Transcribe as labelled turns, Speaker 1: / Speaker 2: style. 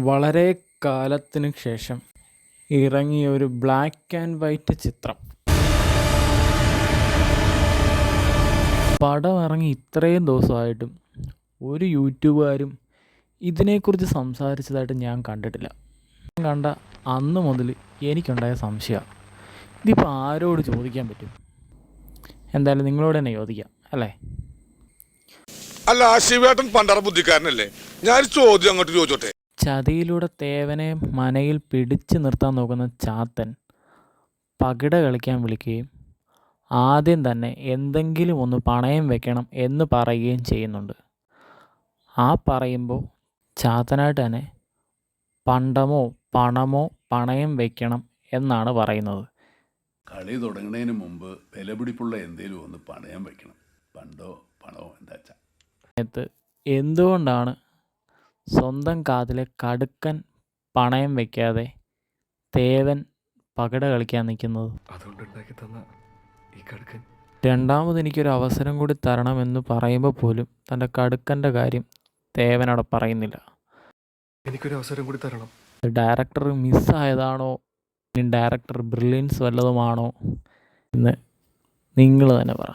Speaker 1: വളരെ കാലത്തിനു ശേഷം ഇറങ്ങിയ ഒരു ബ്ലാക്ക് ആൻഡ് വൈറ്റ് ചിത്രം. പടം ഇറങ്ങി ഇത്രയും ദിവസമായിട്ടും ഒരു യൂട്യൂബുകാരും ഇതിനെക്കുറിച്ച് സംസാരിച്ചതായിട്ട് ഞാൻ കണ്ടിട്ടില്ല. കണ്ട അന്ന് മുതൽ എനിക്കുണ്ടായ സംശയമാണ്, ഇതിപ്പോൾ ആരോട് ചോദിക്കാൻ പറ്റും? എന്തായാലും നിങ്ങളോട് തന്നെ ചോദിക്കാം അല്ലേ?
Speaker 2: അല്ല, ശിവേട്ടൻ പണ്ടറ ബുദ്ധിക്കാരനല്ലേ? ഞാൻ ചോദ്യം അങ്ങോട്ട് ചോദിച്ചോട്ടെ.
Speaker 1: ചതിയിലൂടെ തേവനെ മനയിൽ പിടിച്ചു നിർത്താൻ നോക്കുന്ന ചാത്തൻ പകിട കളിക്കാൻ വിളിക്കുകയും ആദ്യം തന്നെ എന്തെങ്കിലും ഒന്ന് പണയം വെക്കണം എന്ന് പറയുകയും ചെയ്യുന്നുണ്ട്. ആ പറയുമ്പോൾ ചാത്തനായിട്ട് തന്നെ പണ്ടമോ പണമോ പണയം വെക്കണം എന്നാണ് പറയുന്നത്.
Speaker 3: കളി തുടങ്ങുന്നതിന് മുമ്പ് വിലപിടിപ്പുള്ള എന്തെങ്കിലും ഒന്ന് പണയം വെക്കണം. പണ്ടോ പണമോ എന്താ വെച്ചാൽ.
Speaker 1: എന്തുകൊണ്ടാണ് സ്വന്തം കാതിലെ കടുക്കൻ പണയം വെക്കാതെ തേവൻ പകിട കളിക്കാൻ നിൽക്കുന്നത്? രണ്ടാമത് എനിക്കൊരു അവസരം കൂടി തരണമെന്ന് പറയുമ്പോൾ പോലും തൻ്റെ കടുക്കൻ്റെ കാര്യം തേവനവിടെ പറയുന്നില്ല.
Speaker 4: എനിക്കൊരു അവസരം കൂടി തരണം.
Speaker 1: ഡയറക്ടർ മിസ്സായതാണോ, ഡയറക്ടർ ബ്രില്യൻസ് വല്ലതുമാണോ എന്ന് നിങ്ങൾ തന്നെ പറ.